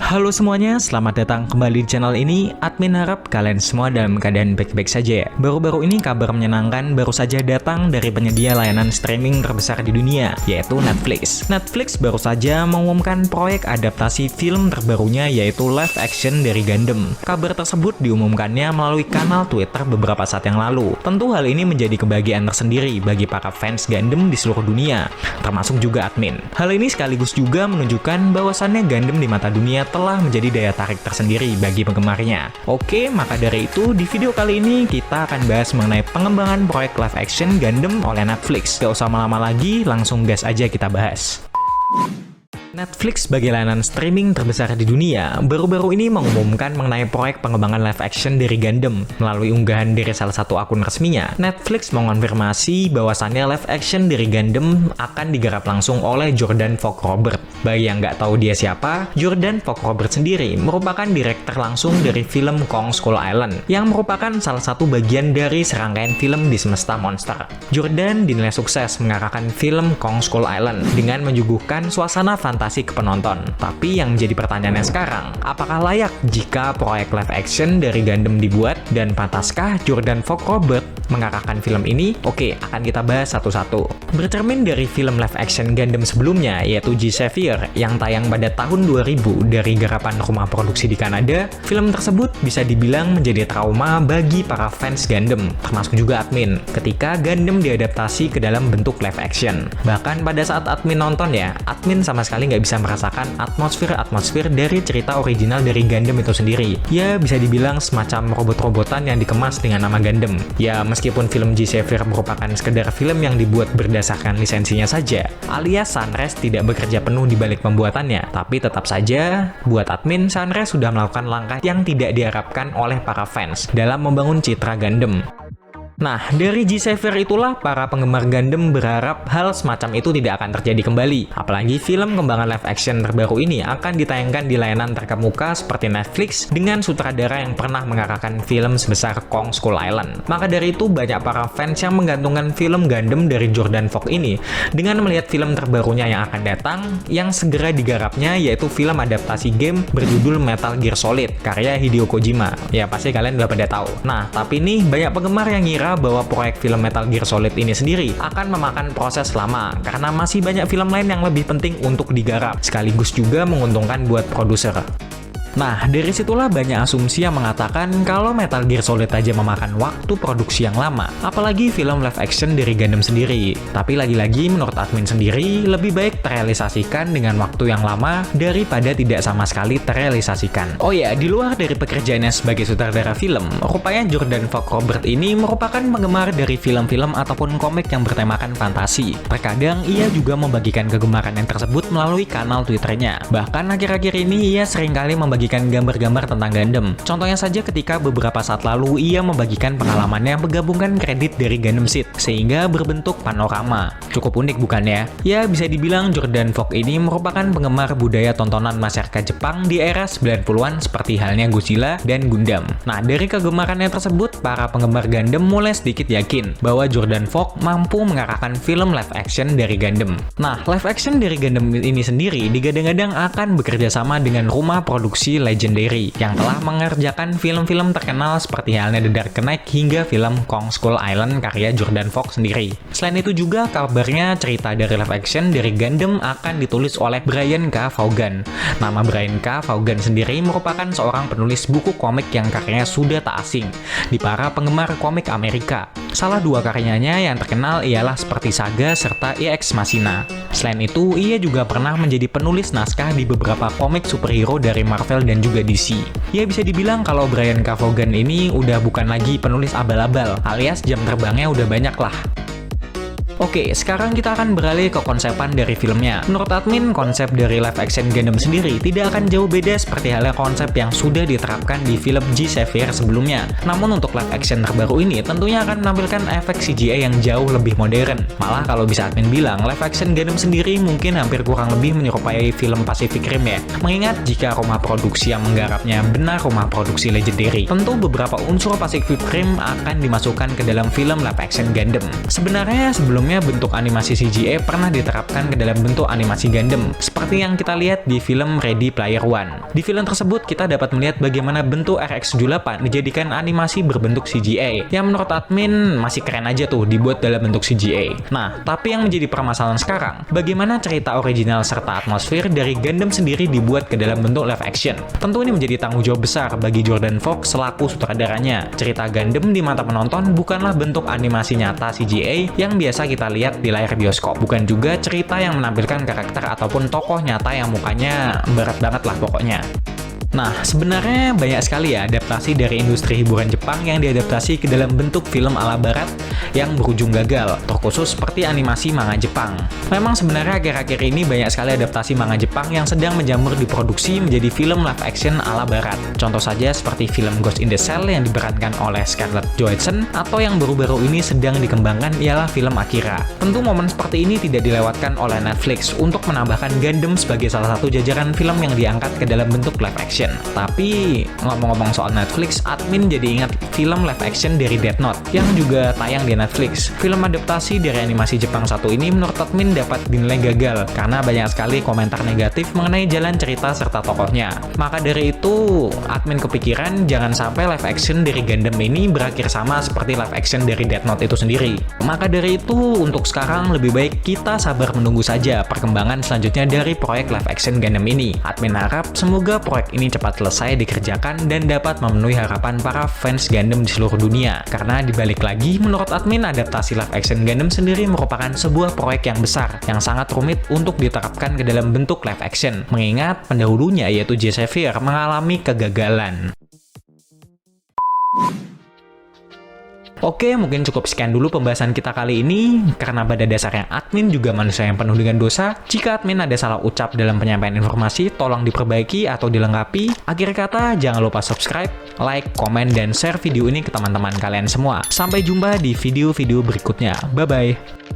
Halo semuanya, selamat datang kembali di channel ini. Admin harap kalian semua dalam keadaan baik-baik saja. Baru-baru ini kabar menyenangkan baru saja datang dari penyedia layanan streaming terbesar di dunia, yaitu Netflix. Netflix baru saja mengumumkan proyek adaptasi film terbarunya, yaitu live action dari Gundam. Kabar tersebut diumumkannya melalui kanal Twitter beberapa saat yang lalu. Tentu hal ini menjadi kebahagiaan tersendiri bagi para fans Gundam di seluruh dunia, termasuk juga admin. Hal ini sekaligus juga menunjukkan bahwasannya Gundam di mata dunia telah menjadi daya tarik tersendiri bagi penggemarnya. Oke, maka dari itu di video kali ini kita akan bahas mengenai pengembangan proyek live action Gundam oleh Netflix. Gak usah lama-lama lagi, langsung gas aja kita bahas. Netflix sebagai layanan streaming terbesar di dunia baru-baru ini mengumumkan mengenai proyek pengembangan live action dari Gundam. Melalui unggahan dari salah satu akun resminya, Netflix mengonfirmasi bahwasannya live action dari Gundam akan digarap langsung oleh Jordan Vogt-Roberts. Bagi yang nggak tahu dia siapa, Jordan Vogt-Roberts sendiri merupakan direktur langsung dari film Kong Skull Island, yang merupakan salah satu bagian dari serangkaian film di semesta monster. Jordan dinilai sukses mengarahkan film Kong Skull Island dengan menyuguhkan suasana fantasi ke penonton. Tapi yang menjadi pertanyaannya sekarang, apakah layak jika proyek live action dari Gundam dibuat, dan pantaskah Jordan Vogt-Roberts mengarahkan film ini? Oke, akan kita bahas satu-satu. Bercermin dari film live action Gundam sebelumnya, yaitu G-Savior yang tayang pada tahun 2000 dari garapan rumah produksi di Kanada, film tersebut bisa dibilang menjadi trauma bagi para fans Gundam, termasuk juga admin, ketika Gundam diadaptasi ke dalam bentuk live action. Bahkan pada saat admin nonton ya, admin sama sekali nggak bisa merasakan atmosfer dari cerita original dari Gundam itu sendiri. Ya, bisa dibilang semacam robot-robotan yang dikemas dengan nama Gundam. Ya, meskipun film G-Savior merupakan sekedar film yang dibuat berdasarkan lisensinya saja, alias Sunrise tidak bekerja penuh di balik pembuatannya, tapi tetap saja, buat admin, Sunrise sudah melakukan langkah yang tidak diharapkan oleh para fans dalam membangun citra Gundam. Nah, dari G-Savior itulah para penggemar Gundam berharap hal semacam itu tidak akan terjadi kembali. Apalagi film kembangan live action terbaru ini akan ditayangkan di layanan terkemuka seperti Netflix dengan sutradara yang pernah mengarahkan film sebesar Kong Skull Island. Maka dari itu banyak para fans yang menggantungkan film Gundam dari Jordan Vogt ini dengan melihat film terbarunya yang akan datang yang segera digarapnya, yaitu film adaptasi game berjudul Metal Gear Solid karya Hideo Kojima. Ya, pasti kalian udah pada tahu. Nah, tapi nih banyak penggemar yang ngira bahwa proyek film Metal Gear Solid ini sendiri akan memakan proses lama karena masih banyak film lain yang lebih penting untuk digarap, sekaligus juga menguntungkan buat produser. Nah, dari situlah banyak asumsi yang mengatakan kalau Metal Gear Solid aja memakan waktu produksi yang lama, apalagi film live action dari Gundam sendiri. Tapi lagi-lagi menurut admin sendiri, lebih baik terrealisasikan dengan waktu yang lama daripada tidak sama sekali terrealisasikan. Oh ya, di luar dari pekerjaannya sebagai sutradara film, rupanya Jordan Vogt-Roberts ini merupakan penggemar dari film-film ataupun komik yang bertemakan fantasi. Terkadang ia juga membagikan kegemarannya tersebut melalui kanal Twitternya. Bahkan akhir-akhir ini ia seringkali membagikan gambar-gambar tentang Gundam. Contohnya saja ketika beberapa saat lalu ia membagikan pengalamannya menggabungkan kredit dari Gundam Seed sehingga berbentuk panorama. Cukup unik bukan ya? Ya, bisa dibilang Jordan Vogt ini merupakan penggemar budaya tontonan masyarakat Jepang di era 90-an seperti halnya Godzilla dan Gundam. Nah, dari kegemarannya tersebut, para penggemar Gundam mulai sedikit yakin bahwa Jordan Vogt mampu mengarahkan film live action dari Gundam. Nah, live action dari Gundam ini sendiri digadang-gadang akan bekerja sama dengan rumah produksi Legendary yang telah mengerjakan film-film terkenal seperti halnya The Dark Knight hingga film Kong Skull Island karya Jordan Vogt sendiri. Selain itu juga kabarnya cerita dari live action dari Gundam akan ditulis oleh Brian K. Vaughan. Nama Brian K. Vaughan sendiri merupakan seorang penulis buku komik yang karyanya sudah tak asing di para penggemar komik Amerika. Salah dua karyanya yang terkenal ialah seperti Saga serta Ex Machina. Selain itu, ia juga pernah menjadi penulis naskah di beberapa komik superhero dari Marvel dan juga DC. Ya, bisa dibilang kalau Brian K. Vaughan ini udah bukan lagi penulis abal-abal, alias jam terbangnya udah banyak lah. Oke, sekarang kita akan beralih ke konsepan dari filmnya. Menurut admin, konsep dari live action Gundam sendiri tidak akan jauh beda seperti halnya konsep yang sudah diterapkan di film G-Savior sebelumnya. Namun untuk live action terbaru ini tentunya akan menampilkan efek CGI yang jauh lebih modern. Malah kalau bisa admin bilang, live action Gundam sendiri mungkin hampir kurang lebih menyerupai film Pacific Rim ya. Mengingat jika rumah produksi yang menggarapnya benar rumah produksi Legendary, tentu beberapa unsur Pacific Rim akan dimasukkan ke dalam film live action Gundam. Sebenarnya sebelum sebelumnya bentuk animasi CGI pernah diterapkan ke dalam bentuk animasi Gundam, seperti yang kita lihat di film Ready Player One. Di film tersebut kita dapat melihat bagaimana bentuk RX-78 dijadikan animasi berbentuk CGI, yang menurut admin masih keren aja tuh dibuat dalam bentuk CGI. Nah, tapi yang menjadi permasalahan sekarang, bagaimana cerita original serta atmosfer dari Gundam sendiri dibuat ke dalam bentuk live action. Tentu ini menjadi tanggung jawab besar bagi Jordan Vogt selaku sutradaranya. Cerita Gundam di mata penonton bukanlah bentuk animasi nyata CGI yang biasa kita lihat di layar bioskop, bukan juga cerita yang menampilkan karakter ataupun tokoh nyata yang mukanya berat banget lah pokoknya. Nah, sebenarnya banyak sekali ya adaptasi dari industri hiburan Jepang yang diadaptasi ke dalam bentuk film ala barat yang berujung gagal, terkhusus seperti animasi manga Jepang. Memang sebenarnya akhir-akhir ini banyak sekali adaptasi manga Jepang yang sedang menjamur diproduksi menjadi film live action ala barat. Contoh saja seperti film Ghost in the Shell yang diperankan oleh Scarlett Johansson, atau yang baru-baru ini sedang dikembangkan ialah film Akira. Tentu momen seperti ini tidak dilewatkan oleh Netflix untuk menambahkan Gundam sebagai salah satu jajaran film yang diangkat ke dalam bentuk live action. Tapi ngomong-ngomong soal Netflix, admin jadi ingat film live action dari Death Note yang juga tayang di Netflix. Film adaptasi dari animasi Jepang satu ini menurut admin dapat dinilai gagal karena banyak sekali komentar negatif mengenai jalan cerita serta tokohnya. Maka dari itu, admin kepikiran jangan sampai live action dari Gundam ini berakhir sama seperti live action dari Death Note itu sendiri. Maka dari itu, untuk sekarang lebih baik kita sabar menunggu saja perkembangan selanjutnya dari proyek live action Gundam ini. Admin harap semoga proyek ini cepat selesai dikerjakan dan dapat memenuhi harapan para fans Gundam di seluruh dunia. Karena dibalik lagi, menurut admin adaptasi live action Gundam sendiri merupakan sebuah proyek yang besar, yang sangat rumit untuk diterapkan ke dalam bentuk live action, mengingat pendahulunya yaitu J. Xavier mengalami kegagalan. Oke, mungkin cukup sekian dulu pembahasan kita kali ini. Karena pada dasarnya admin juga manusia yang penuh dengan dosa. Jika admin ada salah ucap dalam penyampaian informasi, tolong diperbaiki atau dilengkapi. Akhir kata, jangan lupa subscribe, like, komen, dan share video ini ke teman-teman kalian semua. Sampai jumpa di video-video berikutnya. Bye-bye!